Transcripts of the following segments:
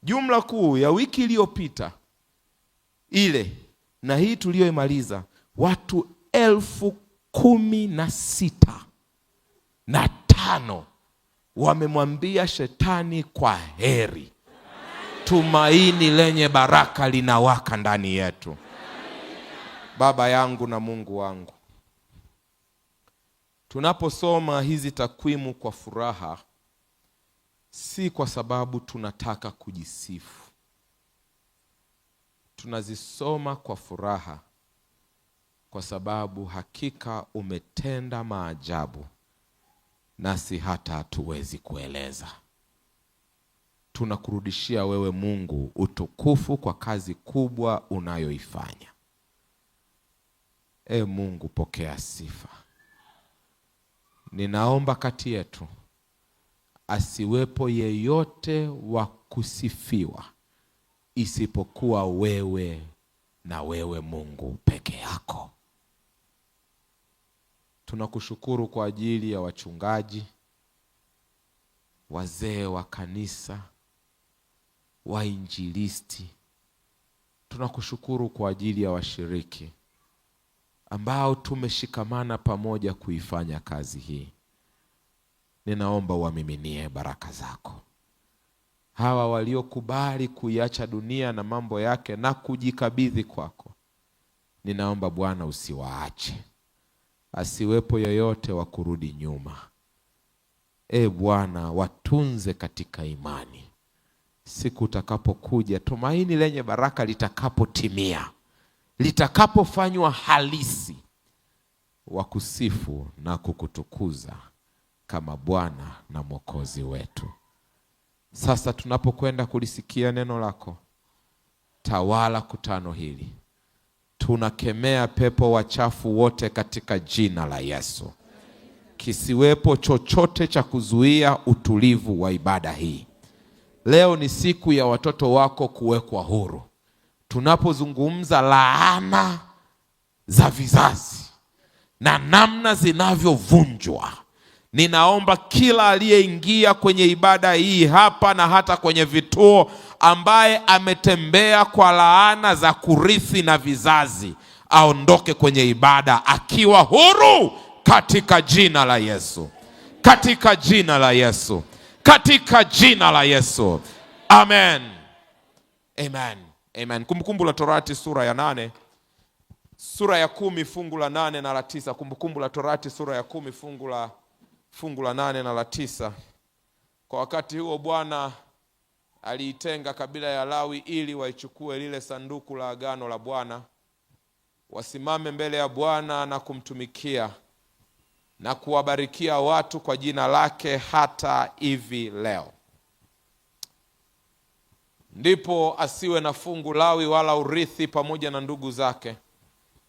Jumla kuu ya wiki iliyopita ile na hii tuliyoimaliza, watu 16,015 wamemwambia shetani kwa heri. Tumaini lenye baraka linawaka ndani yetu. Baba yangu na Mungu wangu, tunaposoma hizi takwimu kwa furaha, si kwa sababu tunataka kujisifu. Tunazisoma kwa furaha kwa sababu hakika umetenda maajabu nasi hata hatuwezi kueleza. Tunakurudishia wewe Mungu utukufu kwa kazi kubwa unayoifanya. Mungu, pokea sifa. Ninaomba kati yetu asiwepo yeyote wa kusifiwa isipokuwa wewe na wewe Mungu peke yako. Tunakushukuru kwa ajili ya wachungaji, wazee wa kanisa, wainjilisti. Tunakushukuru kwa ajili ya washiriki ambao tumeshikamana pamoja kuifanya kazi hii. Ninaomba uwamiminie baraka zako. Hawa waliokubali kuiacha dunia na mambo yake na kujikabidhi kwako, ninaomba Bwana usiwaache. Asiwepo yoyote wa kurudi nyuma. Bwana, watunze katika imani. Siku utakapokuja, tumaini lenye baraka litakapotimia, litakapofanywa halisi, wakusifu na kukutukuza kama Bwana na Mwokozi wetu. Sasa tunapokwenda kulisikia neno lako, tawala kutano hili. Tunakemea pepo wachafu wote katika jina la Yesu. Kisiwepo chochote cha kuzuia utulivu wa ibada hii. Leo ni siku ya watoto wako kuwekwa huru. Tunapozungumza laana za vizazi na namna zinavyovunjwa, ninaomba kila aliyeingia kwenye ibada hii hapa na hata kwenye vituo, ambaye ametembea kwa laana za kurithi na vizazi, aondoke kwenye ibada akiwa huru katika jina la Yesu. Katika jina la Yesu. Katika jina la Yesu. Amen. Amen. Amen. Kumbukumbu la Torati sura ya 8, sura ya 10 fungu la 8 na la 9. Kumbukumbu la Torati sura ya 10 fungu la 8 na la 9. Kwa wakati huo Bwana aliitenga kabila ya Lawi ili waichukue lile sanduku la agano la Bwana, wasimame mbele ya Bwana na kumtumikia na kuwabarikia watu kwa jina lake hata hivi leo. Ndipo asiwe na fungu Lawi wala urithi pamoja na ndugu zake.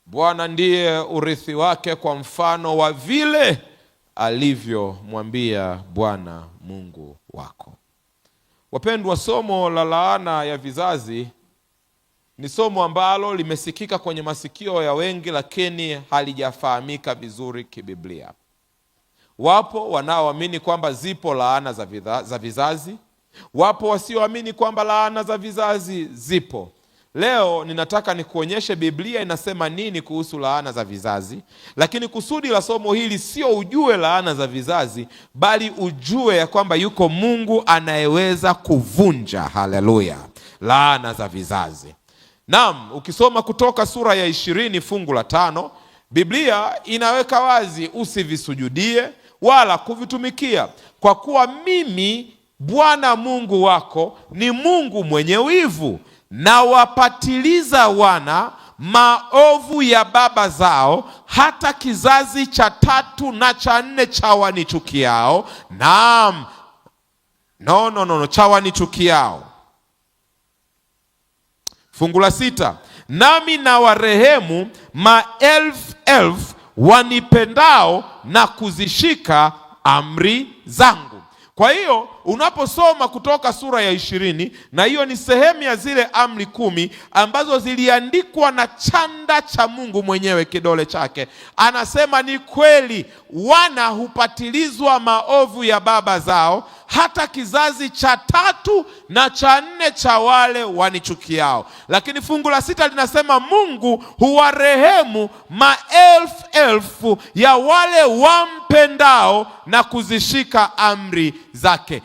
Bwana ndiye urithi wake kwa mfano wa vile alivyomwambia Bwana Mungu wako. Wapendwa, somo la laana ya vizazi ni somo ambalo limesikika kwenye masikio ya wengi, lakini halijafahamika vizuri kibiblia. Wapo wanaoamini kwamba zipo laana za vizazi, wapo wasioamini kwamba laana za vizazi zipo. Leo ninataka nikuonyeshe Biblia inasema nini kuhusu laana za vizazi, lakini kusudi la somo hili sio ujue laana za vizazi, bali ujue ya kwamba yuko Mungu anayeweza kuvunja, haleluya, laana za vizazi. Naam, ukisoma Kutoka sura ya 20 fungu la 5, Biblia inaweka wazi, usivisujudie wala kuvitumikia, kwa kuwa mimi Bwana Mungu wako ni Mungu mwenye wivu, na wapatiliza wana maovu ya baba zao hata kizazi cha 3 na cha 4 cha wanichukiao. Naam, cha wanichukiao. Fungu la 6, nami na warehemu 1000 wanipendao na kuzishika amri zangu. Kwa hiyo unaposoma Kutoka sura ya 20, na hiyo ni sehemu ya zile amri 10 ambazo ziliandikwa na chanda cha Mungu mwenyewe, kidole chake, anasema ni kweli wana hupatilizwa maovu ya baba zao hata kizazi cha 3 na cha 4 cha wale wanichukiao. Lakini fungu la 6 linasema Mungu huwarehemu maelfu ya wale wampendao na kuzishika amri zake.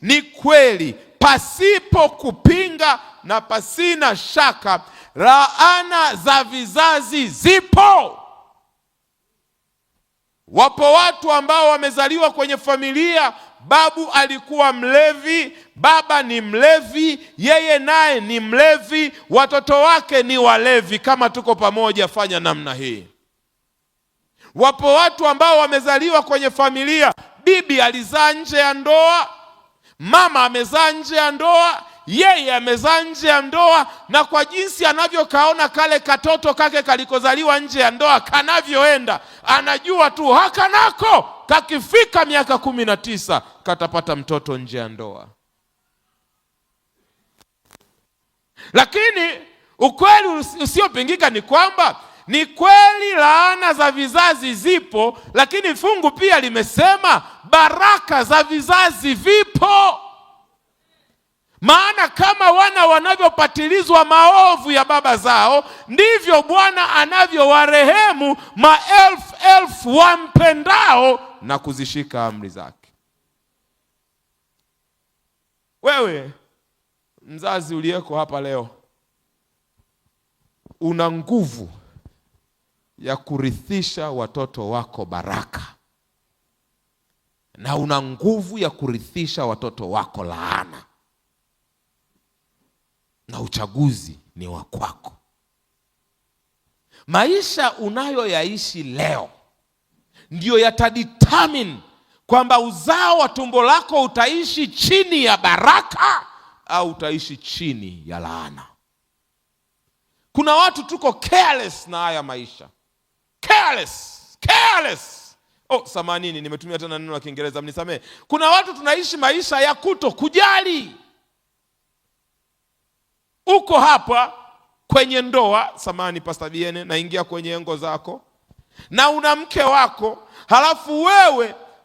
Ni kweli, pasipo kupinga na pasina shaka, laana za vizazi zipo. Wapo watu ambao wamezaliwa kwenye familia, babu alikuwa mlevi, baba ni mlevi, yeye naye ni mlevi, watoto wake ni walevi. Kama tuko pamoja, fanya namna hii. Wapo watu ambao wamezaliwa kwenye familia, bibi alizaa nje ya ndoa, mama amezaa nje ya ndoa, yeye amezaa nje ya ndoa, na kwa jinsi anavyokaona kale katoto kake kalikozaliwa nje ya ndoa kanavyoenda, anajua tu hakanako kakifika miaka 19 katapata mtoto nje ya ndoa. Lakini ukweli usiopingika ni kwamba ni kweli laana za vizazi zipo, lakini fungu pia limesema baraka za vizazi vipo. Maana kama wana wanavyopatilizwa maovu ya baba zao, ndivyo Bwana anavyowarehemu maelfu wampendao na kuzishika amri zake. Wewe mzazi uliyeko hapa leo, una nguvu ya kurithisha watoto wako baraka, na una nguvu ya kurithisha watoto wako laana, na uchaguzi ni wa kwako. Maisha unayoyaishi leo ndio yatadetermine kwamba uzao wa tumbo lako utaishi chini ya baraka au utaishi chini ya laana. Kuna watu tuko careless na haya maisha. Careless. Samanini, nimetumia tena neno la Kiingereza, mnisamee. Kuna watu tunaishi maisha ya kuto kujali. Uko hapa kwenye ndoa, samani Pastor Biene, naingia kwenye engo zako, na una mke wako, halafu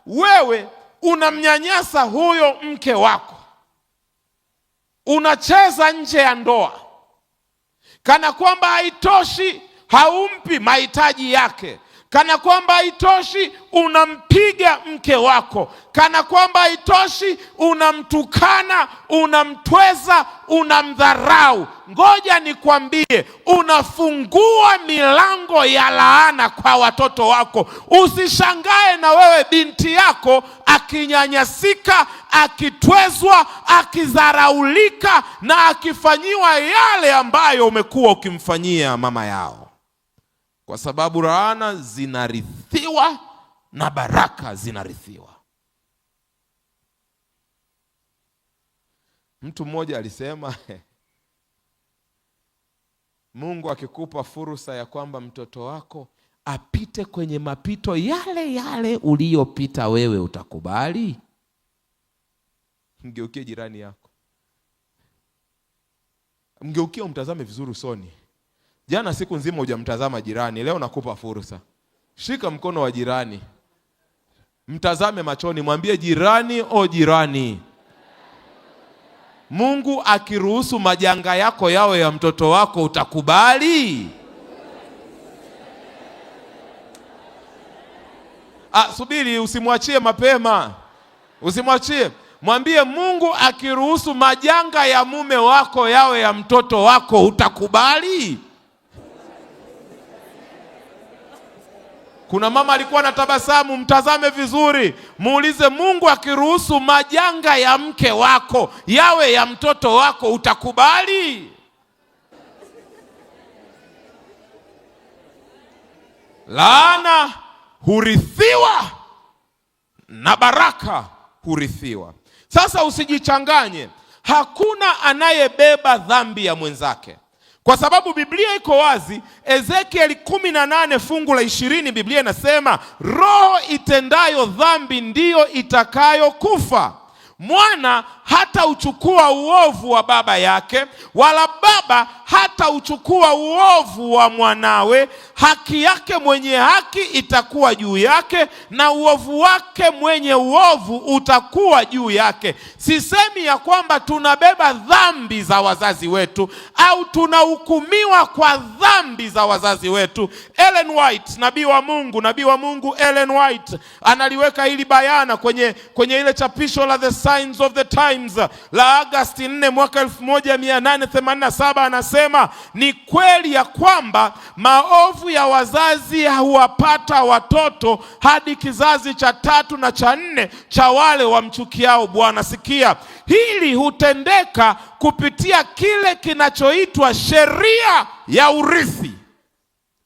wewe unamnyanyasa huyo mke wako, unacheza nje ya ndoa, kana kwamba haitoshi, haumpi mahitaji yake, kana kwamba haitoshi, unampiga mke wako, kana kwamba haitoshi, unamtukana, unamtweza, unamdharau. Ngoja nikwambie, unafungua milango ya laana kwa watoto wako. Usishangae na wewe binti yako akinyanyasika, akitwezwa, akidharaulika na akifanyiwa yale ambayo umekuwa ukimfanyia mama yao, kwa sababu laana zinarithiwa na baraka zinarithiwa. Mtu mmoja alisema Mungu akikupa fursa ya kwamba mtoto wako apite kwenye mapito yale uliyopita wewe, utakubali? Mgeukie jirani yako, mgeukie umtazame vizuri usoni. Jana siku nzima hujamtazama jirani, leo nakupa fursa. Shika mkono wa jirani, mtazame machoni, mwambie jirani, jirani, Mungu akiruhusu majanga yako yawe ya mtoto wako, utakubali? Subiri, usimwachie mapema. Usimwachie. Mwambie Mungu akiruhusu majanga ya mume wako yawe ya mtoto wako, utakubali? Kuna mama alikuwa na tabasamu, mtazame vizuri, muulize, Mungu akiruhusu majanga ya mke wako yawe ya mtoto wako, utakubali? Laana hurithiwa na baraka hurithiwa. Sasa usijichanganye, hakuna anayebeba dhambi ya mwenzake, kwa sababu Biblia iko wazi. Ezekiel 18 fungu la 20, Biblia inasema roho itendayo dhambi ndiyo itakayo kufa, Mwana hata uchukua uovu wa baba yake, wala baba hata uchukua uovu wa mwanawe. Haki yake mwenye haki itakuwa juu yake, na uovu wake mwenye uovu utakuwa juu yake. Sisemi ya kwamba tunabeba dhambi za wazazi wetu au tunahukumiwa kwa dhambi za wazazi wetu. Ellen White, nabii wa Mungu Ellen White analiweka hili bayana kwenye ile chapisho la The Signs of the Times la Agosti 4 mwaka 1887. Anasema ni kweli ya kwamba maovu ya wazazi huwapata watoto hadi kizazi cha 3 na cha 4 cha wale wamchukiao Bwana. Sikia, hili hutendeka kupitia kile kinachoitwa sheria ya urithi,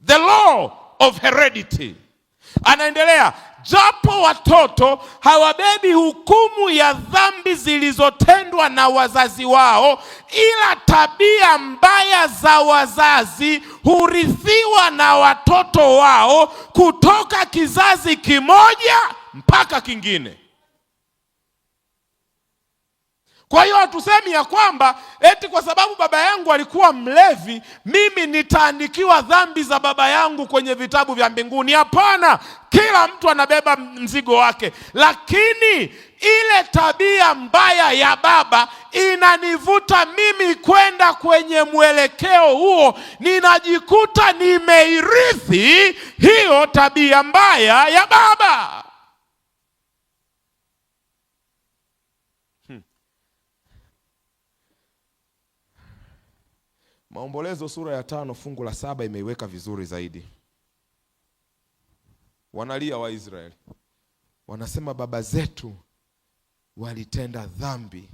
the law of heredity. Anaendelea, japo watoto hawabebi hukumu ya dhambi zilizotendwa na wazazi wao, ila tabia mbaya za wazazi hurithiwa na watoto wao kutoka kizazi kimoja mpaka kingine. Kwa hiyo hatusemi ya kwamba eti kwa sababu baba yangu alikuwa mlevi mimi nitaandikiwa dhambi za baba yangu kwenye vitabu vya mbinguni. Hapana, kila mtu anabeba mzigo wake, lakini ile tabia mbaya ya baba inanivuta mimi kwenda kwenye mwelekeo huo, ninajikuta nimeirithi hiyo tabia mbaya ya baba. Maombolezo sura ya 5 fungu la 7 imeiweka vizuri zaidi. Wanalia Waisraeli, wanasema baba zetu walitenda dhambi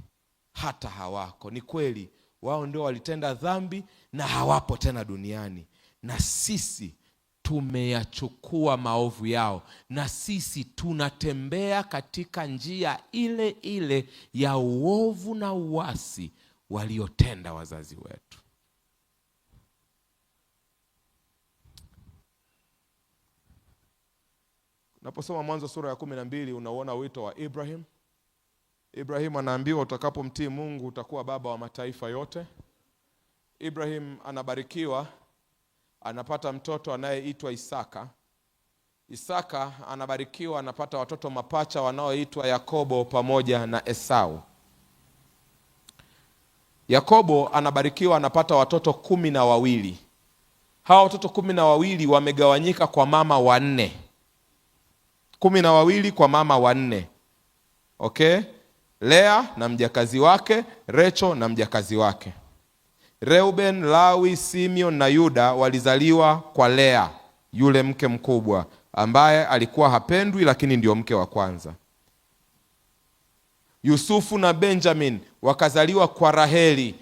hata hawako. Ni kweli, wao ndio walitenda dhambi na hawapo tena duniani, na sisi tumeyachukua maovu yao, na sisi tunatembea katika njia ile ile ya uovu na uasi waliotenda wazazi wetu. Unaposoma Mwanzo sura ya 12 unaona wito wa Ibrahim. Ibrahim anaambiwa utakapomtii Mungu utakuwa baba wa mataifa yote. Ibrahim anabarikiwa, anapata mtoto anayeitwa Isaka. Isaka anabarikiwa, anapata watoto mapacha wanaoitwa Yakobo pamoja na Esau. Yakobo anabarikiwa, anapata watoto 12. Hawa watoto 12 wamegawanyika kwa mama 4. 12 kwa mama 4. Okay? Lea na mjakazi wake, Recho na mjakazi wake. Reuben, Lawi, Simeon na Yuda walizaliwa kwa Lea, yule mke mkubwa ambaye alikuwa hapendwi lakini ndio mke wa kwanza. Yusufu na Benjamin wakazaliwa kwa Raheli,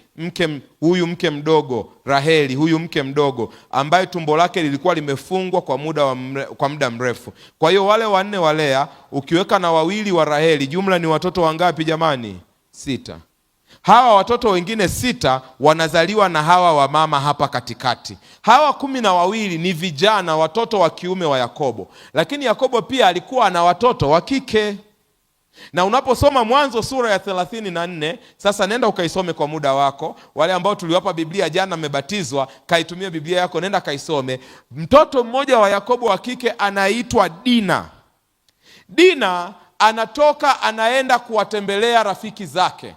huyu mke mdogo, Raheli huyu mke mdogo ambaye tumbo lake lilikuwa limefungwa kwa muda mrefu. Kwa hiyo wale 4 wa Lea ukiweka na 2 wa Raheli, jumla ni watoto wangapi jamani? 6. Hawa watoto wengine 6 wanazaliwa na hawa wa mama hapa katikati. Hawa 12 ni vijana, watoto wa kiume wa Yakobo, lakini Yakobo pia alikuwa na watoto wa kike. Na unaposoma Mwanzo sura ya 34, sasa nenda ukaisome kwa muda wako. Wale ambao tuliwapa Biblia jana mmebatizwa, kaitumia Biblia yako, nenda kaisome. Mtoto mmoja wa Yakobo wa kike anaitwa Dina. Dina anatoka anaenda kuwatembelea rafiki zake.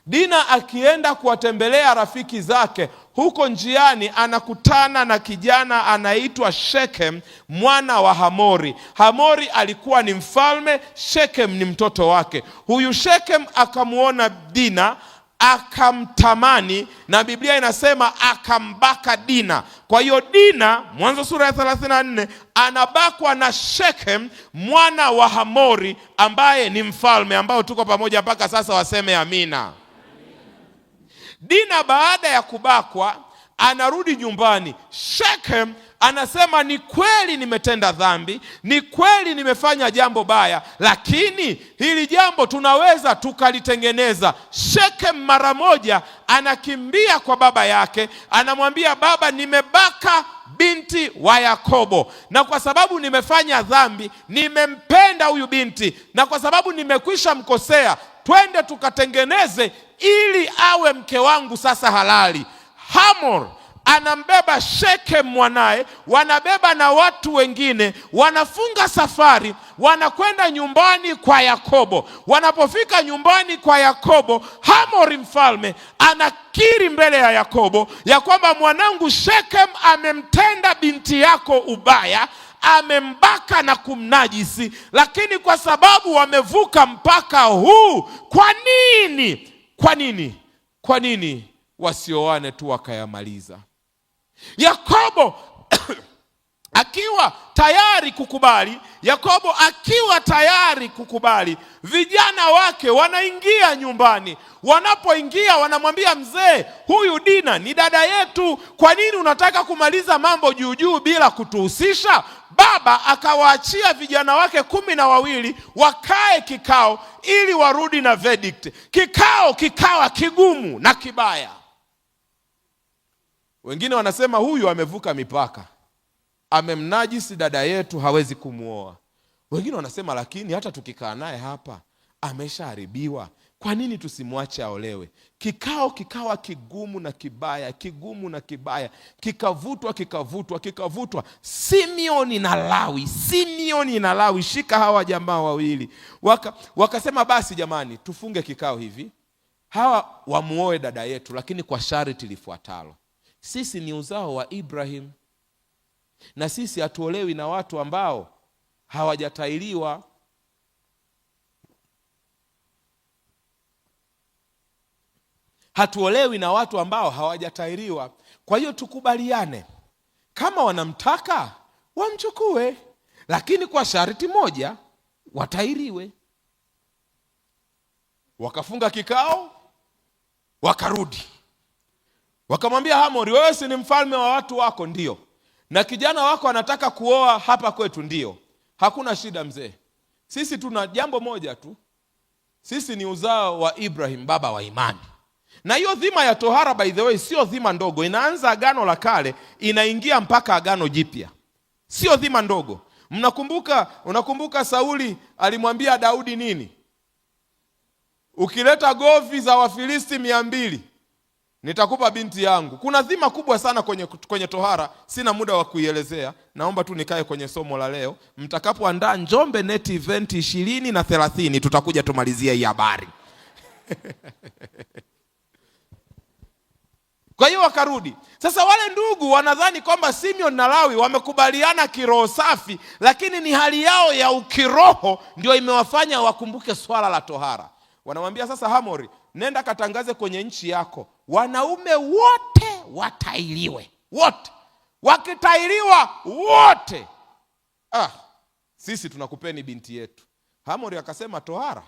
Dina akienda kuwatembelea rafiki zake, huko njiani anakutana na kijana anaitwa Shekem, mwana wa Hamori. Hamori alikuwa ni mfalme, Shekem ni mtoto wake. Huyu Shekem akamuona Dina, akamtamani, na Biblia inasema akambaka Dina. Kwa hiyo Dina, Mwanzo sura ya 34, anabakwa na Shekem mwana wa Hamori ambaye ni mfalme, ambao tuko pamoja mpaka sasa, waseme amina. Dina baada ya kubakwa anarudi nyumbani. Shekem anasema ni kweli nimetenda dhambi, ni kweli nimefanya jambo baya, lakini hili jambo tunaweza tukalitengeneza. Shekem mara moja anakimbia kwa baba yake, anamwambia baba, nimebaka binti wa Yakobo, na kwa sababu nimefanya dhambi, nimempenda huyu binti, na kwa sababu nimekwisha mkosea, twende tukatengeneze ili awe mke wangu sasa halali. Hamor anambeba Shekem mwanae, wanabeba na watu wengine, wanafunga safari, wanakwenda nyumbani kwa Yakobo. Wanapofika nyumbani kwa Yakobo, Hamori mfalme anakiri mbele ya Yakobo ya kwamba mwanangu Shekem amemtenda binti yako ubaya, amembaka na kumnajisi, lakini kwa sababu wamevuka mpaka huu, kwa nini wasioane tu wakayamaliza? Yakobo akiwa tayari kukubali, vijana wake wanaingia nyumbani. Wanapoingia wanamwambia mzee, huyu Dina ni dada yetu, kwa nini unataka kumaliza mambo juu juu bila kutuhusisha? Baba akawaachia vijana wake 12 wakae kikao ili warudi na verdict. Kikao kikawa kigumu na kibaya. Wengine wanasema huyu amevuka mipaka, amemnajisi dada yetu, hawezi kumuoa. Wengine wanasema lakini hata tukikaa naye hapa ameshaharibiwa, kwa nini tusimwache aolewe? Kikao kikawa kigumu na kibaya, kikavutwa. Simeoni na Lawi, shika hawa jamaa wawili. Wakasema basi jamani, tufunge kikao hivi, hawa wamuoe dada yetu, lakini kwa sharti lifuatalo: sisi ni uzao wa Ibrahim, na sisi hatuolewi na watu ambao hawajatairiwa. Kwa hiyo tukubaliane, kama wanamtaka wamchukue, lakini kwa sharti moja, watairiwe. Wakafunga kikao, wakarudi. Wakamwambia Hamori, wewe si ni mfalme wa watu wako? Ndio. Na kijana wako anataka kuoa hapa kwetu? Ndio. Hakuna shida mzee, sisi tuna jambo moja tu, sisi ni uzao wa Ibrahim, baba wa imani. Na hiyo dhima ya tohara, by the way, sio dhima ndogo. Inaanza Agano la Kale, inaingia mpaka Agano Jipya. Sio dhima ndogo. Unakumbuka Sauli alimwambia Daudi nini? Ukileta govi za Wafilisti 200 nitakupa binti yangu. Kuna dhima kubwa sana kwenye tohara, sina muda wa kuielezea. Naomba tu nikae kwenye somo la leo. Mtakapoandaa Njombe Net Event 20 na 30 tutakuja tumalizia hii habari. Kwa hiyo wakarudi. Sasa wale ndugu wanadhani kwamba Simeon na Lawi wamekubaliana kiroho safi, lakini ni hali yao ya ukiroho ndio imewafanya wakumbuke swala la tohara. Wanamwambia sasa Hamori, nenda katangaze kwenye nchi yako, wanaume wote watairiwe. Wote wakitairiwa wote, sisi tunakupeni binti yetu. Hamori akasema tohara?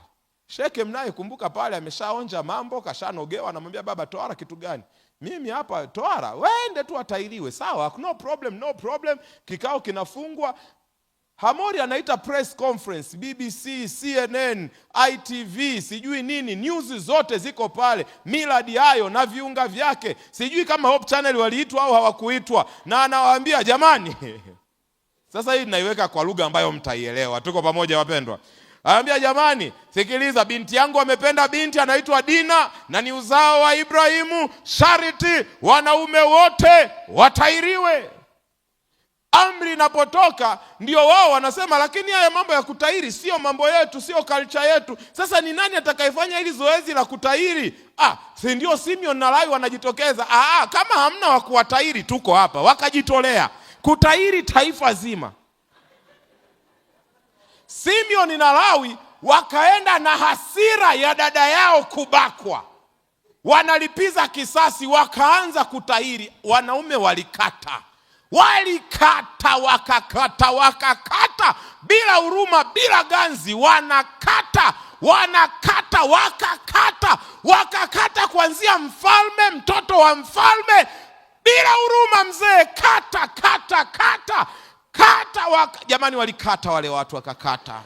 Shekem naye kumbuka pale ameshaonja mambo, kashanogewa. Anamwambia baba, tohara kitu gani? Mimi hapa tohara, wende tu atairiwe. Sawa, no problem. Kikao kinafungwa. Hamori anaita press conference, BBC, CNN, ITV, sijui nini, news zote ziko pale, Millard hayo na viunga vyake. Sijui kama Hope Channel waliitwa au hawakuitwa, na anawaambia jamani, sasa hii naiweka kwa lugha ambayo mtaielewa. Tuko pamoja wapendwa? Anambia jamani, sikiliza, binti yangu amependa binti anaitwa Dina na ni uzao wa Ibrahimu, sharti wanaume wote watairiwe. Amri inapotoka ndio wao wanasema, lakini haya mambo ya kutairi sio mambo yetu, sio culture yetu. Sasa ni nani atakayefanya hili zoezi la kutairi? Si ndio Simeon na Lawi wanajitokeza? Kama hamna wa kuwatairi, tuko hapa. Wakajitolea kutairi taifa zima. Simeon na Lawi wakaenda na hasira ya dada yao kubakwa, wanalipiza kisasi, wakaanza kutairi. Wanaume walikata bila huruma, bila ganzi. Wakakata kuanzia mfalme, mtoto wa mfalme, bila huruma mzee. Jamani, walikata wale watu, wakakata.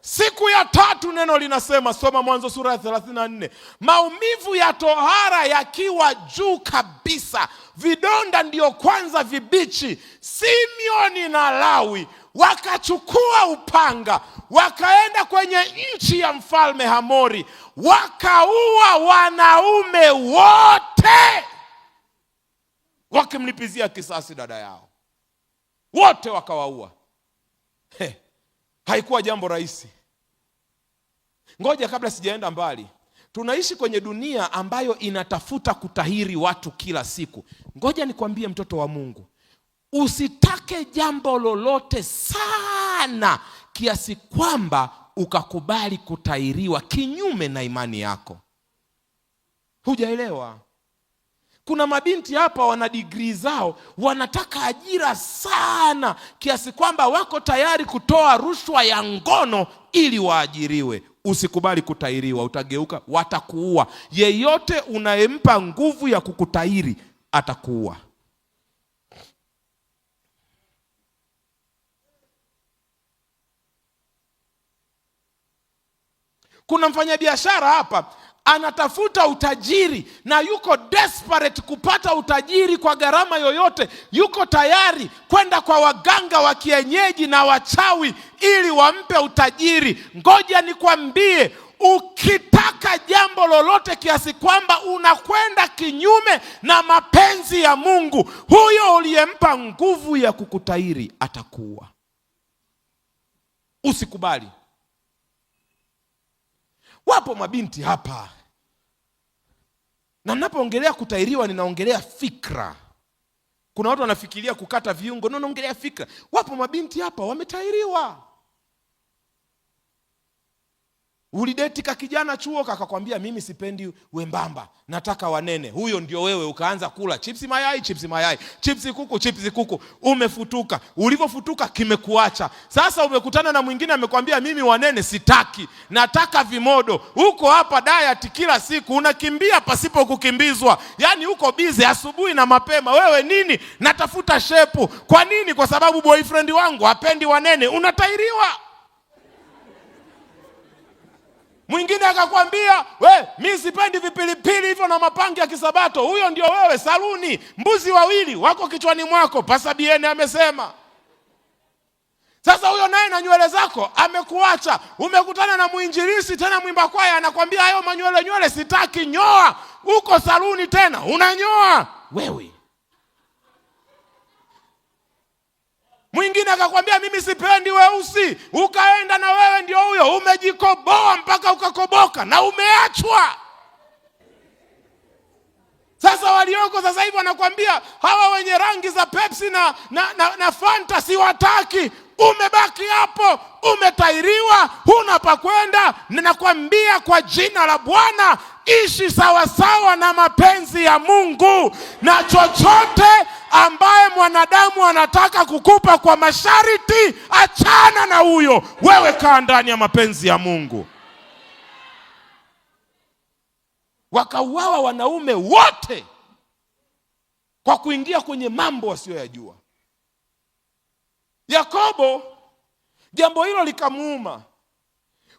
Siku ya tatu neno linasema, soma Mwanzo sura ya 34, maumivu ya tohara yakiwa juu kabisa, vidonda ndio kwanza vibichi, Simeoni na Lawi wakachukua upanga, wakaenda kwenye nchi ya mfalme Hamori, wakaua wanaume wote, wakimlipizia kisasi dada yao. Wote wakawaua. Haikuwa jambo rahisi. Ngoja kabla sijaenda mbali, tunaishi kwenye dunia ambayo inatafuta kutahiri watu kila siku. Ngoja nikwambie mtoto wa Mungu, usitake jambo lolote sana kiasi kwamba ukakubali kutahiriwa kinyume na imani yako. Hujaelewa? Kuna mabinti hapa wana degree zao, wanataka ajira sana kiasi kwamba wako tayari kutoa rushwa ya ngono ili waajiriwe. Usikubali kutahiriwa, utageuka, watakuua. Yeyote unayempa nguvu ya kukutahiri atakuua. Kuna mfanyabiashara hapa anatafuta utajiri na yuko desperate kupata utajiri kwa gharama yoyote. Yuko tayari kwenda kwa waganga wa kienyeji na wachawi ili wampe utajiri. Ngoja nikwambie, ukitaka jambo lolote kiasi kwamba unakwenda kinyume na mapenzi ya Mungu, huyo uliyempa nguvu ya kukutahiri atakuwa. Usikubali. Wapo mabinti hapa, na ninapoongelea kutahiriwa ninaongelea fikra. Kuna watu wanafikiria kukata viungo, naongelea fikra. Wapo mabinti hapa wametahiriwa. Ulideti ka kijana chuo kakakwambia mimi sipendi wembamba, nataka wanene. Huyo ndio wewe, ukaanza kula chipsi mayai, chipsi kuku. Umefutuka. Ulivyofutuka kimekuacha. Sasa umekutana na mwingine amekwambia mimi wanene sitaki, nataka vimodo. Uko hapa diet kila siku, unakimbia pasipo kukimbizwa. Yaani uko busy asubuhi na mapema. Wewe nini? Natafuta shepu. Kwa nini? Kwa sababu boyfriend wangu hapendi wanene. Unatahiriwa. Mwingine akakwambia, mimi sipendi vipilipili hivyo na mapangi ya kisabato. Huyo ndio wewe, saluni. Mbuzi wawili wako kichwani mwako, Pastor Biene amesema. Sasa huyo naye na nywele zako amekuacha. Umekutana na muinjilisi tena mwimba kwaya, anakwambia hayo manywele sitaki, nyoa. Uko saluni tena unanyoa wewe. Mwingine akakwambia mimi sipendi weusi, ukaenda na wewe ndio huyo, umejikoboa mpaka ukakoboka na umeachwa. Sasa walioko sasa hivi wanakwambia hawa wenye rangi za Pepsi na Fanta siwataki. Umebaki hapo, umetahiriwa, huna pa kwenda. Ninakwambia kwa jina la Bwana, ishi sawasawa na mapenzi ya Mungu, na chochote ambaye mwanadamu anataka kukupa kwa masharti, achana na huyo. Wewe kaa ndani ya mapenzi ya Mungu. Wakauawa wanaume wote kwa kuingia kwenye mambo wasiyoyajua. Yakobo jambo hilo likamuuma,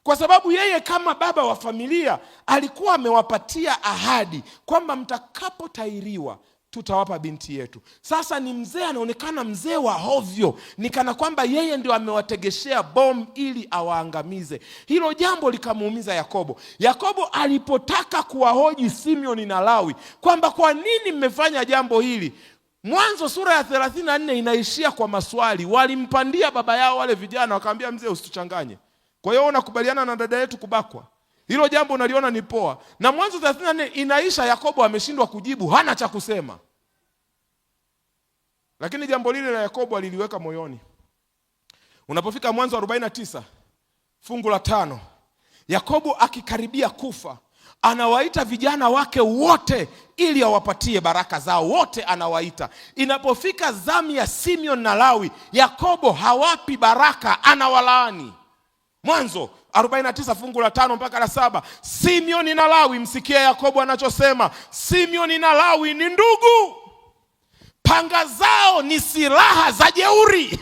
kwa sababu yeye kama baba wa familia alikuwa amewapatia ahadi kwamba mtakapotahiriwa tutawapa binti yetu. Sasa ni mzee, anaonekana mzee wa hovyo, ni kana kwamba yeye ndio amewategeshea bomu ili awaangamize. Hilo jambo likamuumiza Yakobo. Yakobo alipotaka kuwahoji Simeoni na Lawi kwamba kwa nini mmefanya jambo hili, Mwanzo sura ya 34 inaishia kwa maswali. Walimpandia baba yao wale vijana, wakamwambia mzee usituchanganye. Kwa hiyo unakubaliana na dada yetu kubakwa? Hilo jambo unaliona ni poa? Na Mwanzo 34 inaisha, Yakobo ameshindwa kujibu, hana cha kusema. Lakini jambo lile la Yakobo aliliweka moyoni. Unapofika Mwanzo 49 fungu la 5, Yakobo akikaribia kufa, anawaita vijana wake wote ili awapatie baraka zao. Wote anawaita. Inapofika zamu ya Simeon na Lawi, Yakobo hawapi baraka, anawalaani. Mwanzo 49 fungu la 5 mpaka la 7. Simeon na Lawi, msikia Yakobo anachosema. Simeon na Lawi ni ndugu, panga zao ni silaha za jeuri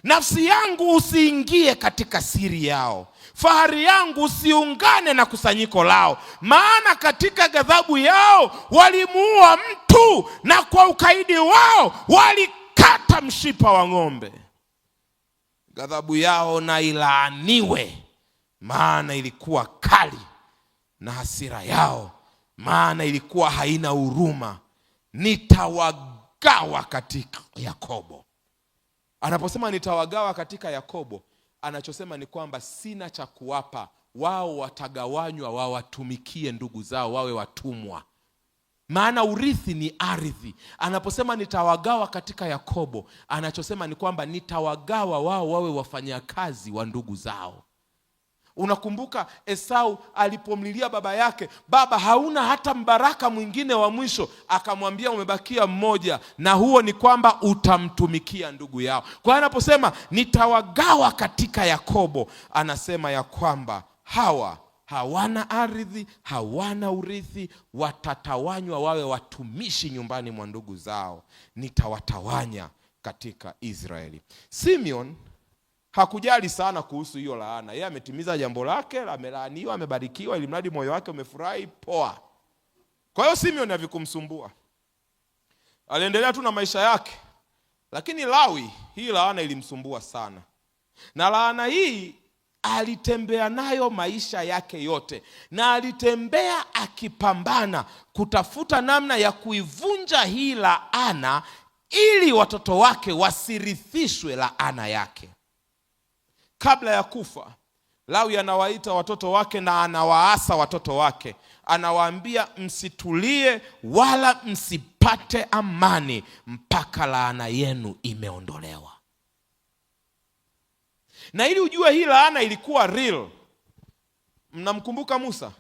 nafsi yangu usiingie katika siri yao, fahari yangu usiungane na kusanyiko lao, maana katika ghadhabu yao walimuua mtu, na kwa ukaidi wao walikata mshipa wa ng'ombe. Ghadhabu yao na ilaaniwe, maana ilikuwa kali, na hasira yao maana ilikuwa haina huruma. Nitawagawa katika Yakobo. Anaposema nitawagawa katika Yakobo, anachosema ni kwamba sina cha kuwapa wao, watagawanywa wawatumikie ndugu zao, wawe watumwa. Maana urithi ni ardhi. Anaposema nitawagawa katika Yakobo, anachosema ni kwamba nitawagawa wao wawe wafanyakazi wa ndugu zao. Unakumbuka Esau alipomlilia baba yake, baba hauna hata mbaraka mwingine wa mwisho, akamwambia umebakia mmoja, na huo ni kwamba utamtumikia ndugu yao. Kwa hiyo anaposema nitawagawa katika Yakobo, anasema ya kwamba hawa hawana ardhi, hawana urithi, watatawanywa wawe watumishi nyumbani mwa ndugu zao. Nitawatawanya katika Israeli. Simeon hakujali sana kuhusu hiyo laana. Yeye ametimiza jambo lake, amelaaniwa, amebarikiwa, ili mradi moyo wake umefurahi, poa. Kwa hiyo Simeon havikumsumbua, aliendelea tu na maisha yake. Lakini Lawi, hii laana ilimsumbua sana, na laana hii alitembea nayo maisha yake yote, na alitembea akipambana kutafuta namna ya kuivunja hii laana, ili watoto wake wasirithishwe laana yake. Kabla ya kufa, Lawi anawaita watoto wake na anawaasa watoto wake, anawaambia msitulie wala msipate amani mpaka laana yenu imeondolewa. Na ili ujue hii laana ilikuwa real, mnamkumbuka Musa?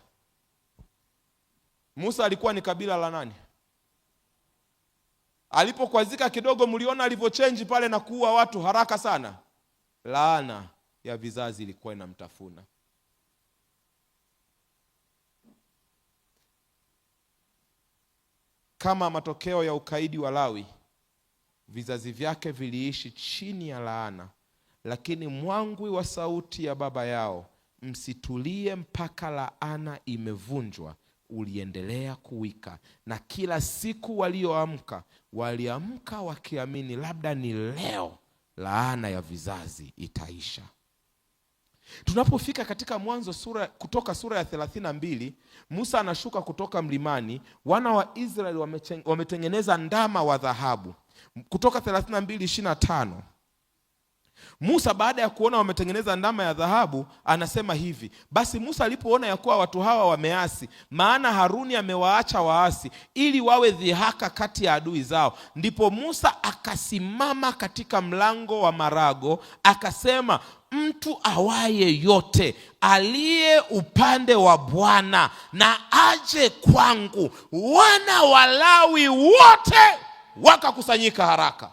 Musa alikuwa ni kabila la nani? Alipokwazika kidogo, mliona alivyochange pale na kuua watu haraka sana. Laana ya vizazi ilikuwa inamtafuna. Kama matokeo ya ukaidi wa Lawi, vizazi vyake viliishi chini ya laana, lakini mwangwi wa sauti ya baba yao, msitulie mpaka laana imevunjwa, uliendelea kuwika. Na kila siku walioamka, waliamka wakiamini labda ni leo laana ya vizazi itaisha. Tunapofika katika Kutoka sura ya 32, Musa anashuka kutoka mlimani. Wana wa Israeli wametengeneza ndama wa dhahabu. Kutoka 32:25, Musa baada ya kuona wametengeneza ndama ya dhahabu anasema hivi: basi Musa alipoona ya kuwa watu hawa wameasi, maana Haruni amewaacha waasi ili wawe dhihaka kati ya adui zao, ndipo Musa akasimama katika mlango wa marago akasema, mtu awaye yote aliye upande wa Bwana na aje kwangu. Wana wa Lawi wote wakakusanyika haraka.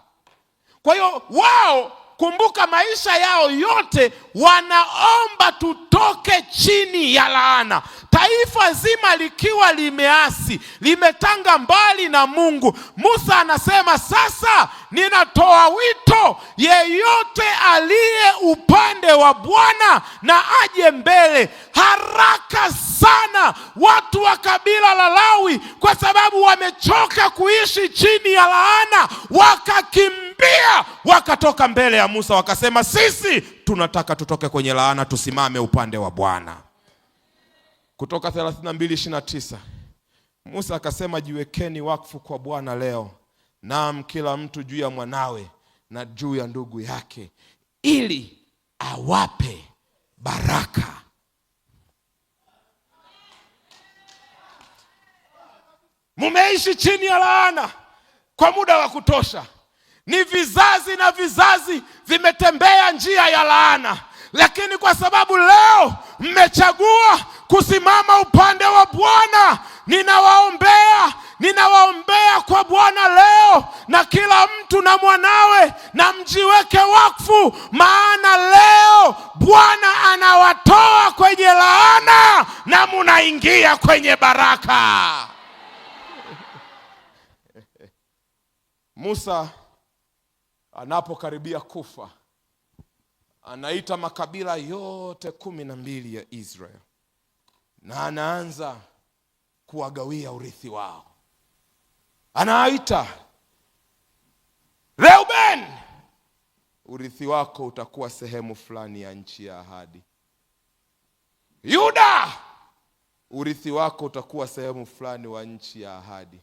Kwa hiyo wao, kumbuka, maisha yao yote wanaomba tutoke chini ya laana. Taifa zima likiwa limeasi, limetanga mbali na Mungu. Musa anasema sasa ninatoa wito, yeyote aliye upande wa Bwana na aje mbele. Haraka sana watu wa kabila la Lawi, kwa sababu wamechoka kuishi chini ya laana, wakakimbia wakatoka mbele ya Musa, wakasema sisi tunataka tutoke kwenye laana, tusimame upande wa Bwana. Kutoka 32:29, Musa akasema, jiwekeni wakfu kwa Bwana leo, naam kila mtu juu ya mwanawe na juu ya ndugu yake, ili awape baraka. Mumeishi chini ya laana kwa muda wa kutosha. Ni vizazi na vizazi vimetembea njia ya laana, lakini kwa sababu leo mmechagua kusimama upande wa Bwana, ninawaombea kwa Bwana leo, na kila mtu na mwanawe na mjiweke wakfu, maana leo Bwana anawatoa kwenye laana na munaingia kwenye baraka. Musa anapokaribia kufa, anaita makabila yote 12 ya Israeli na anaanza kuwagawia urithi wao. Anaita, Reuben, urithi wako utakuwa sehemu fulani ya nchi ya ahadi. Yuda, urithi wako utakuwa sehemu fulani wa nchi ya ahadi.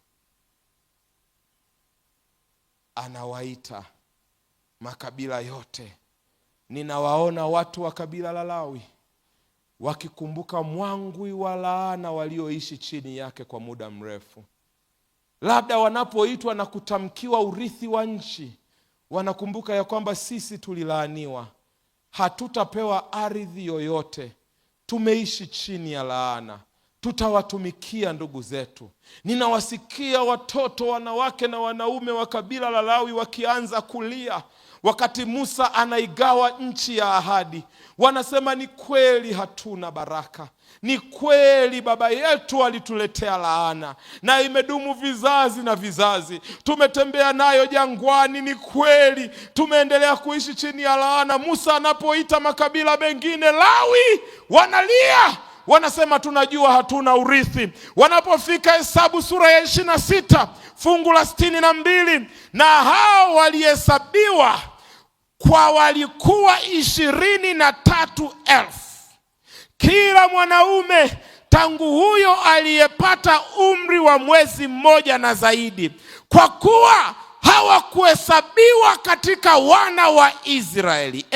Anawaita makabila yote. Ninawaona watu wa kabila la Lawi wakikumbuka mwangwi wa laana walioishi chini yake kwa muda mrefu. Labda wanapoitwa na kutamkiwa urithi wa nchi, wanakumbuka ya kwamba sisi tulilaaniwa, hatutapewa ardhi yoyote, tumeishi chini ya laana, tutawatumikia ndugu zetu. Ninawasikia watoto, wanawake na wanaume wa kabila la Lawi wakianza kulia wakati Musa anaigawa nchi ya ahadi. Wanasema, ni kweli hatuna baraka, ni kweli baba yetu alituletea laana na imedumu vizazi na vizazi, tumetembea nayo jangwani, ni kweli tumeendelea kuishi chini ya laana. Musa anapoita makabila mengine, Lawi wanalia, wanasema tunajua hatuna urithi. Wanapofika Hesabu sura ya 26 fungu la 62, na hao walihesabiwa kwa walikuwa 23,000 kila mwanaume, tangu huyo aliyepata umri wa mwezi mmoja na zaidi, kwa kuwa hawakuhesabiwa katika wana wa Israeli,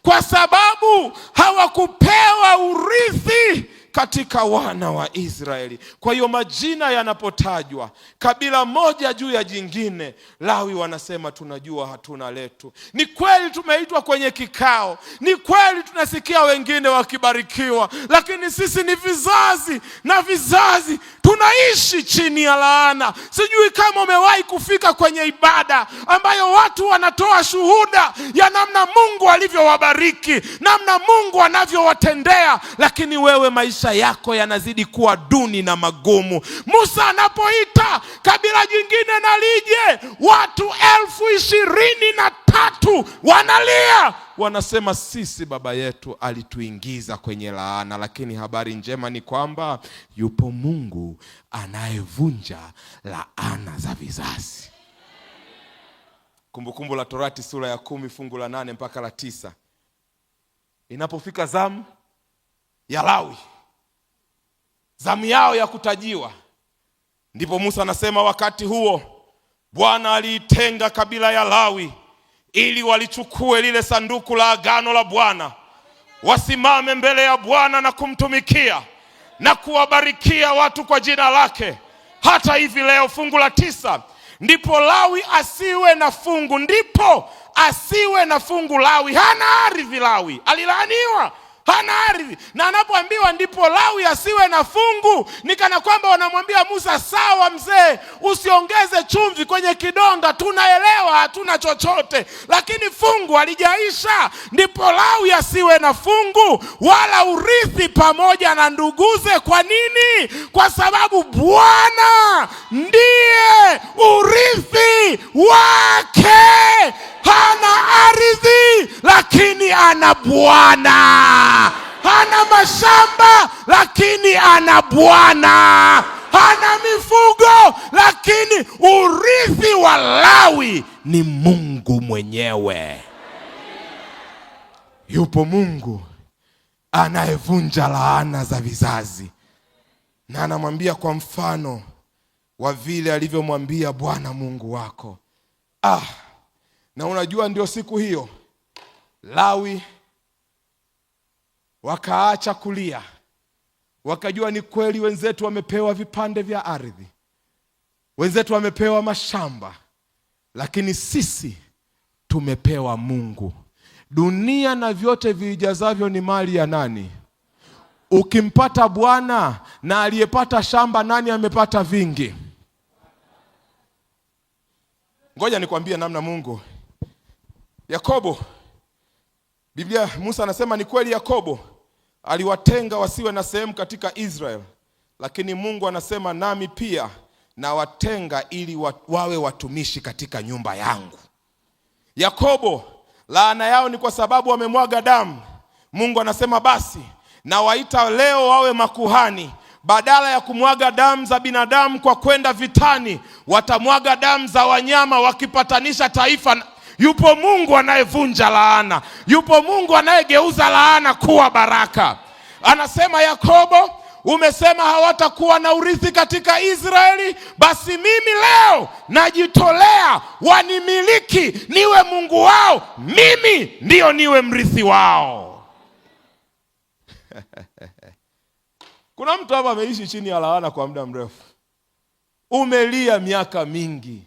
kwa sababu hawakupewa urithi katika wana wa Israeli. Kwa hiyo majina yanapotajwa, kabila moja juu ya jingine, Lawi wanasema tunajua hatuna letu. Ni kweli tumeitwa kwenye kikao, ni kweli tunasikia wengine wakibarikiwa, lakini sisi ni vizazi na vizazi tunaishi chini ya laana. Sijui kama umewahi kufika kwenye ibada ambayo watu wanatoa shuhuda ya namna Mungu alivyowabariki, namna Mungu anavyowatendea, lakini wewe maisha yako yanazidi kuwa duni na magumu. Musa anapoita kabila jingine na lije, watu 23,000 wanalia, wanasema sisi baba yetu alituingiza kwenye laana. Lakini habari njema ni kwamba yupo Mungu anayevunja laana za vizazi. Kumbukumbu la Torati sura ya 10 fungu la 8 mpaka la 9. Inapofika zamu ya Lawi, zamu yao ya kutajiwa, ndipo Musa anasema, wakati huo Bwana aliitenga kabila ya Lawi ili walichukue lile sanduku la agano la Bwana, wasimame mbele ya Bwana na kumtumikia na kuwabarikia watu kwa jina lake. Hata hivi leo, fungu la 9, ndipo Lawi asiwe na fungu, ndipo asiwe na fungu Lawi. Hana ardhi Lawi, alilaaniwa, hana ardhi. Na anapoambiwa ndipo Lawi asiwe na fungu, ni kana kwamba wanamwambia Musa, sawa mzee, usiongeze chumvi kwenye kidonda, tunaelewa hatuna chochote, lakini fungu halijaisha. Ndipo Lawi asiwe na fungu wala urithi pamoja na nduguze. Kwa nini? Kwa sababu Bwana ndiye urithi wake. Hana ardhi lakini ana Bwana, hana mashamba lakini ana Bwana, hana mifugo lakini urithi wa Lawi ni Mungu mwenyewe. Yupo Mungu anayevunja laana za vizazi, na anamwambia kwa mfano wa vile alivyomwambia Bwana Mungu wako. Na unajua ndio siku hiyo Lawi wakaacha kulia, wakajua ni kweli wenzetu wamepewa vipande vya ardhi, wenzetu wamepewa mashamba, lakini sisi tumepewa Mungu. Dunia na vyote vijazavyo ni mali ya nani? Ukimpata Bwana, na aliyepata shamba nani amepata vingi? Ngoja nikwambie namna Mungu. Yakobo, Biblia, Musa anasema ni kweli Yakobo aliwatenga wasiwe na sehemu katika Israel, lakini Mungu anasema nami pia na watenga ili wawe watumishi katika nyumba yangu. Yakobo laana yao ni kwa sababu wamemwaga damu. Mungu anasema basi nawaita leo wawe makuhani. Badala ya kumwaga damu za binadamu kwa kwenda vitani, watamwaga damu za wanyama wakipatanisha taifa. Yupo Mungu anayevunja laana. Yupo Mungu anayegeuza laana kuwa baraka. Anasema, Yakobo, umesema hawatakuwa na urithi katika Israeli, basi mimi leo najitolea wanimiliki, niwe Mungu wao, mimi ndio niwe mrithi wao. Kuna mtu hapa ameishi chini ya laana kwa muda mrefu. Umelia miaka mingi.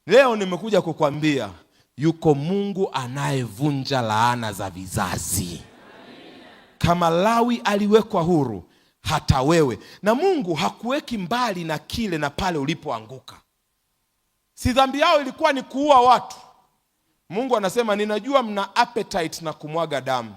Leo nimekuja kukwambia yuko Mungu anayevunja laana za vizazi. Kama Lawi aliwekwa huru, hata wewe. Na Mungu hakuweki mbali na kile na pale ulipoanguka. Si dhambi yao ilikuwa ni kuua watu. Mungu anasema, ninajua mna appetite na kumwaga damu,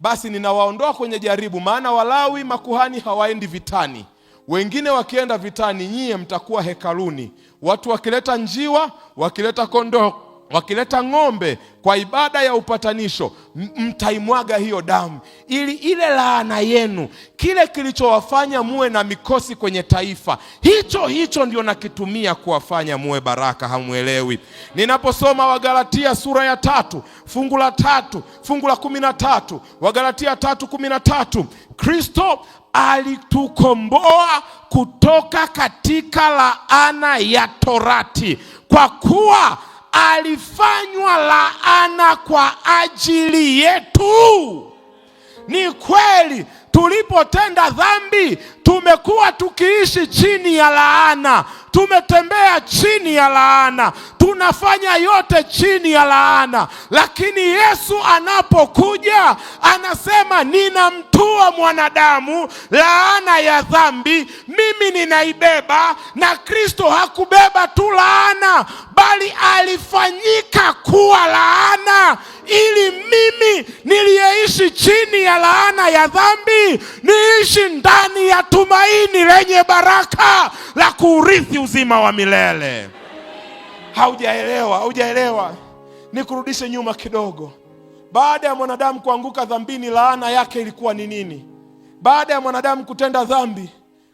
basi ninawaondoa kwenye jaribu. Maana Walawi makuhani hawaendi vitani. Wengine wakienda vitani, nyie mtakuwa hekaluni. Watu wakileta njiwa, wakileta kondoo, wakileta ng'ombe kwa ibada ya upatanisho, mtaimwaga hiyo damu, ili ile laana yenu, kile kilichowafanya muwe na mikosi kwenye taifa, hicho ndio nakitumia kuwafanya muwe baraka. Hamuelewi? Ninaposoma Wagalatia sura ya 3 fungu la 3 fungu la 13, Wagalatia 3:13, Kristo alitukomboa kutoka katika laana ya torati, kwa kuwa alifanywa laana kwa ajili yetu. Ni kweli tulipotenda dhambi tumekuwa tukiishi chini ya laana, tumetembea chini ya laana, tunafanya yote chini ya laana. Lakini Yesu anapokuja anasema, ninamtua mwanadamu laana ya dhambi, mimi ninaibeba. Na Kristo hakubeba tu laana, bali alifanyika kuwa laana, ili mimi niliyeishi chini ya laana ya dhambi niishi ndani ya tumaini lenye baraka la kuurithi uzima wa milele. Haujaelewa. Nikurudishe nyuma kidogo. Baada ya mwanadamu kuanguka dhambini, laana yake ilikuwa ni nini? Baada ya mwanadamu kutenda dhambi,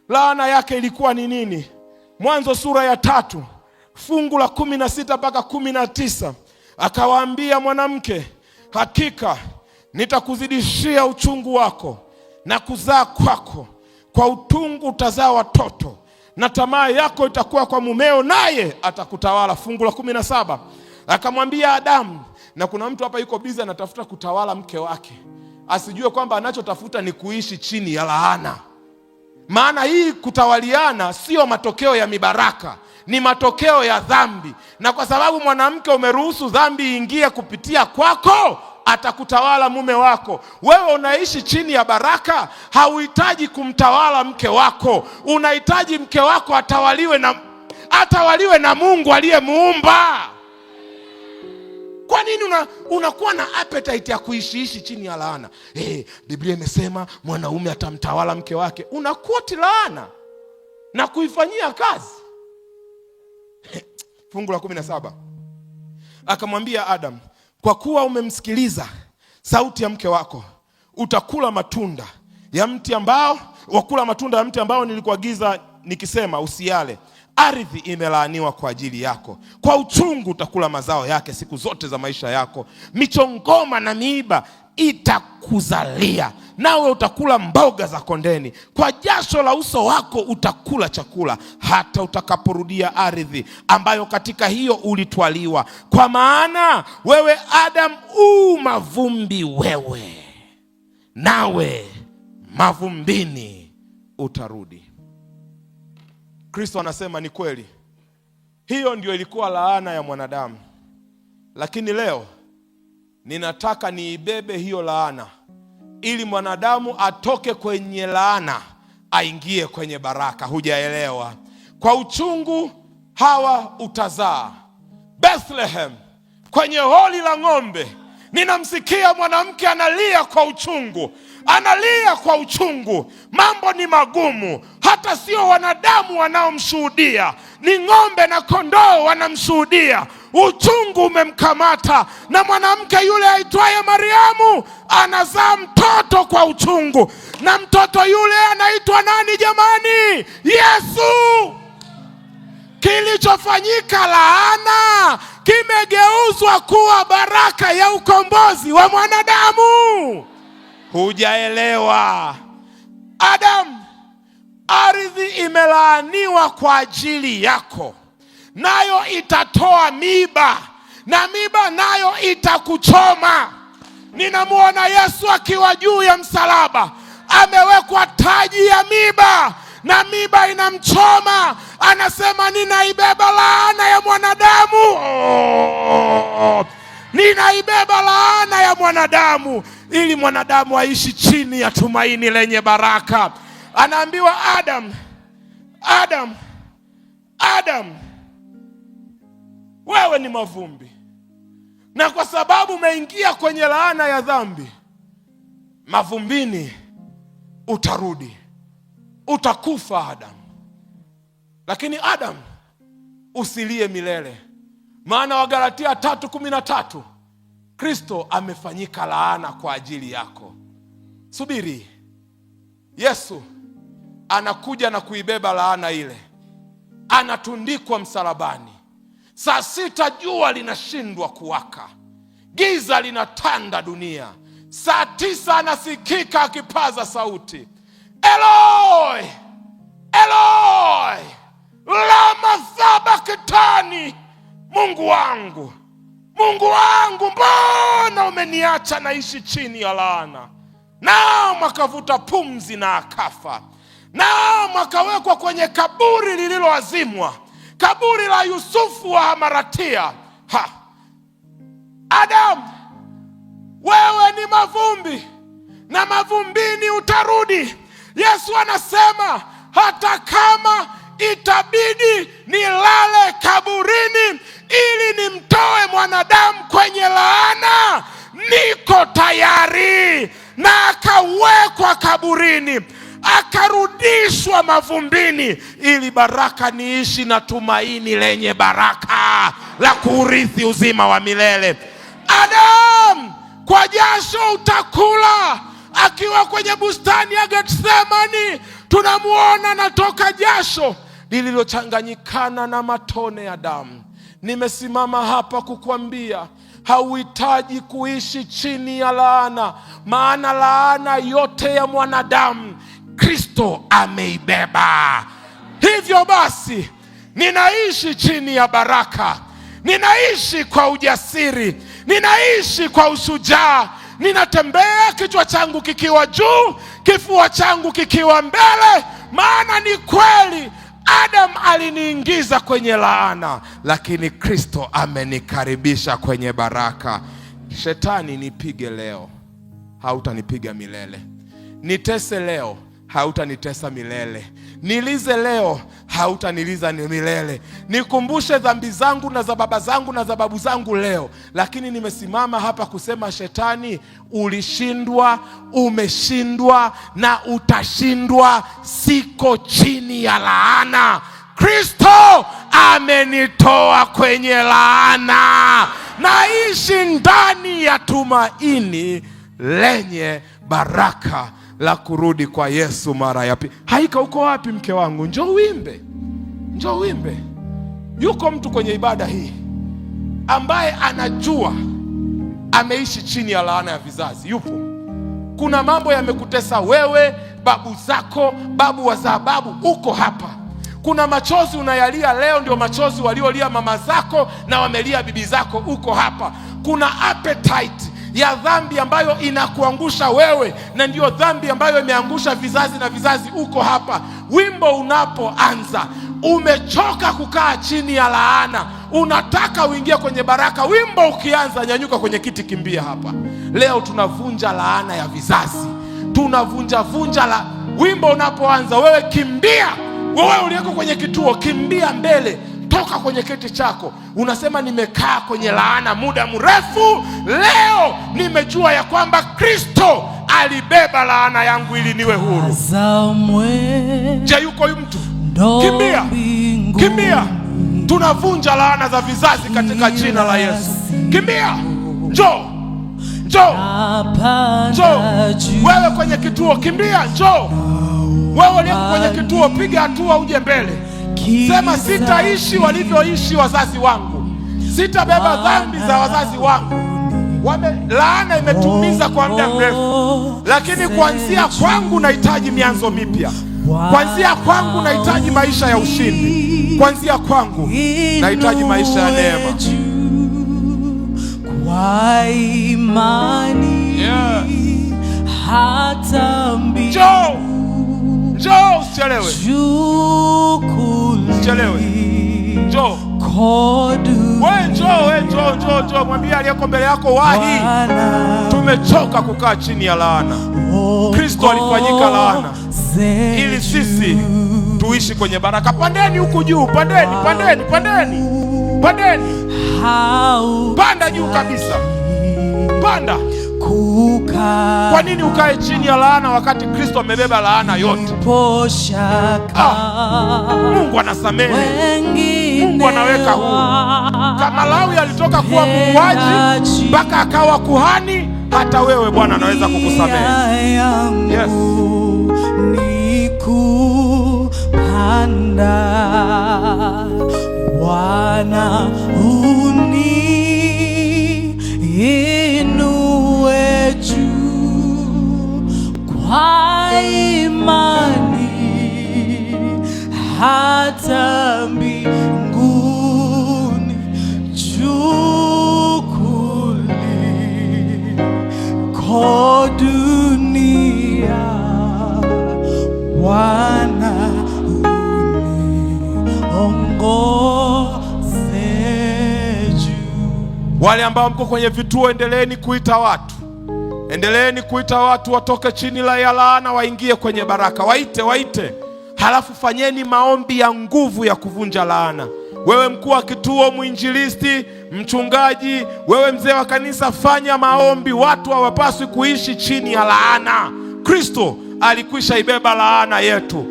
laana yake ilikuwa ni nini? Mwanzo sura ya 3 fungu la 16 mpaka 19, akawaambia mwanamke, hakika nitakuzidishia uchungu wako na kuzaa kwako, kwa utungu utazaa watoto, na tamaa yako itakuwa kwa mumeo, naye atakutawala. Fungu la 17, akamwambia Adamu, na kuna mtu hapa yuko busy anatafuta kutawala mke wake, asijue kwamba anachotafuta ni kuishi chini ya laana. Maana hii kutawaliana sio matokeo ya mibaraka, ni matokeo ya dhambi. Na kwa sababu mwanamke umeruhusu dhambi ingie kupitia kwako, atakutawala mume wako. Wewe unaishi chini ya baraka, hauhitaji kumtawala mke wako. Unahitaji mke wako atawaliwe na Mungu aliyemuumba. Kwa nini unakuwa na appetite ya kuishi chini ya laana? Biblia imesema mwanaume atamtawala mke wake. Unakoti laana na kuifanyia kazi. Fungu la 17, akamwambia Adam, kwa kuwa umemsikiliza sauti ya mke wako, utakula matunda ya mti ambao nilikuagiza nikisema usiale. Ardhi imelaaniwa kwa ajili yako, kwa uchungu utakula mazao yake siku zote za maisha yako. Michongoma na miiba itakuzalia, nawe utakula mboga za kondeni. Kwa jasho la uso wako utakula chakula, hata utakaporudia ardhi ambayo katika hiyo ulitwaliwa. Kwa maana wewe Adam mavumbi wewe, nawe mavumbini utarudi. Kristo anasema ni kweli, hiyo ndio ilikuwa laana ya mwanadamu. Lakini leo ninataka niibebe hiyo laana, ili mwanadamu atoke kwenye laana aingie kwenye baraka. Hujaelewa? Kwa uchungu Hawa utazaa. Bethlehem, kwenye holi la ng'ombe, ninamsikia mwanamke analia kwa uchungu. Analia kwa uchungu. Mambo ni magumu. Hata sio wanadamu wanaomshuhudia, ni ng'ombe na kondoo wanamshuhudia. uchungu umemkamata, na mwanamke yule aitwaye Mariamu anazaa mtoto kwa uchungu, na mtoto yule anaitwa nani jamani? Yesu. Kilichofanyika laana kimegeuzwa kuwa baraka ya ukombozi wa mwanadamu. Hujaelewa. Adamu, ardhi imelaaniwa kwa ajili yako, nayo itatoa miba, na miba nayo itakuchoma. Ninamwona Yesu akiwa juu ya msalaba, amewekwa taji ya miba, na miba inamchoma. Anasema, ninaibeba laana ya mwanadamu. Ninaibeba laana ya mwanadamu, ili mwanadamu aishi chini ya tumaini lenye baraka. Anaambiwa, Adam, wewe ni mavumbi, na kwa sababu umeingia kwenye laana ya dhambi, mavumbini utarudi, utakufa Adam. Lakini Adam, usilie milele, maana Wagalatia 3:13, Kristo amefanyika laana kwa ajili yako. Subiri, Yesu anakuja na kuibeba laana ile. Anatundikwa msalabani. Saa 6 jua linashindwa kuwaka, giza linatanda dunia. Saa 9 anasikika akipaza sauti, Eloi, Eloi, lama sabakitani, Mungu wangu, Mungu wangu, mbona umeniacha naishi chini ya laana? Naam, akavuta pumzi na akafa. Naam, akawekwa kwenye kaburi lililoazimwa, kaburi la Yusufu wa Hamaratia. Adam, wewe ni mavumbi, na mavumbini utarudi. Yesu anasema, hata kama itabidi nilale kaburini ili nimtoe mwanadamu kwenye laana, niko tayari. Na akawekwa kaburini, akarudishwa mavumbini, ili baraka niishi na tumaini lenye baraka la kurithi uzima wa milele. Adam, kwa jasho utakula. Akiwa kwenye bustani ya Getsemani, tunamuona anatoka jasho lililochanganyikana na matone ya damu. Nimesimama hapa kukwambia, hauhitaji kuishi chini ya laana, maana laana yote ya mwanadamu Kristo ameibeba. Hivyo basi, ninaishi chini ya baraka, ninaishi kwa ujasiri, ninaishi kwa ushujaa. Ninatembea kichwa changu kikiwa juu, kifua changu kikiwa mbele, maana ni kweli Adam aliniingiza kwenye laana, lakini Kristo amenikaribisha kwenye baraka. Shetani, nipige leo, hautanipiga milele. Nitese leo, hautanitesa milele. Nilize leo, hautaniliza milele. Nikumbushe dhambi zangu na za baba zangu na za babu zangu leo. Lakini nimesimama hapa kusema, shetani, ulishindwa, umeshindwa na utashindwa. Siko chini ya laana. Kristo amenitoa kwenye laana. Naishi ndani ya tumaini lenye baraka la kurudi kwa Yesu mara ya pili. Haika, uko wapi mke wangu? Njoo uimbe, njoo uimbe. Yuko mtu kwenye ibada hii ambaye anajua ameishi chini ya laana ya vizazi. Yupo. Kuna mambo yamekutesa wewe, babu zako, babu wa zababu, uko hapa. Kuna machozi unayalia leo, ndio machozi waliolia mama zako na wamelia bibi zako, uko hapa. Kuna appetite ya dhambi ambayo inakuangusha wewe, na ndiyo dhambi ambayo imeangusha vizazi na vizazi, uko hapa. Wimbo unapoanza, umechoka kukaa chini ya laana, unataka uingie kwenye baraka. Wimbo ukianza, nyanyuka kwenye kiti, kimbia hapa. Leo tunavunja laana ya vizazi, tunavunja la wimbo unapoanza, wewe kimbia. Wewe uliyeko kwenye kituo, kimbia mbele, toka kwenye kiti chako. Unasema, nimekaa kwenye laana muda mrefu, leo nimejua ya kwamba Kristo alibeba laana yangu ili niwe huru. Je, yuko mtu? Kimbia, kimbia. Tunavunja laana za vizazi katika jina la Yesu. Kimbia, njoo, njoo, njoo. Wewe kwenye kituo, kimbia, njoo. Wewe uliye kwenye kituo, piga hatua uje mbele. Sema, sitaishi walivyoishi wazazi wangu, sitabeba dhambi za wazazi wangu. Laana imetumiza kwa muda mrefu, lakini kuanzia kwangu nahitaji mianzo mipya. Kuanzia kwangu nahitaji maisha ya ushindi. Kuanzia kwangu nahitaji maisha ya neema. Kwa imani, yeah. Hata mbingu, njoo, njoo, usichelewe, usichelewe, njoo. Wewe njoo, mwambie aliyeko mbele yako, wahi. Tumechoka kukaa chini ya laana. Kristo alifanyika laana ili sisi tuishi kwenye baraka. Pandeni huku juu, pandeni, pandeni, pandeni, pandeni. Panda juu kabisa, panda. Kwa nini ukae chini ya laana wakati Kristo amebeba laana yote? Mungu anasamehe, Mungu anaweka huru. Kama Lawi alitoka kuwa muuaji mpaka akawa kuhani, hata wewe Bwana anaweza kukusamehe. Yes. Bwana uniinue juu kwa imani hata mbinguni, juu kuliko dunia. Bwana Wale ambao mko kwenye vituo, endeleeni kuita watu, endeleeni kuita watu watoke chini ya laana waingie kwenye baraka. Waite, waite, halafu fanyeni maombi ya nguvu ya kuvunja laana. Wewe mkuu wa kituo, mwinjilisti, mchungaji, wewe mzee wa kanisa, fanya maombi. Watu hawapaswi kuishi chini ya laana. Kristo alikwisha ibeba laana yetu.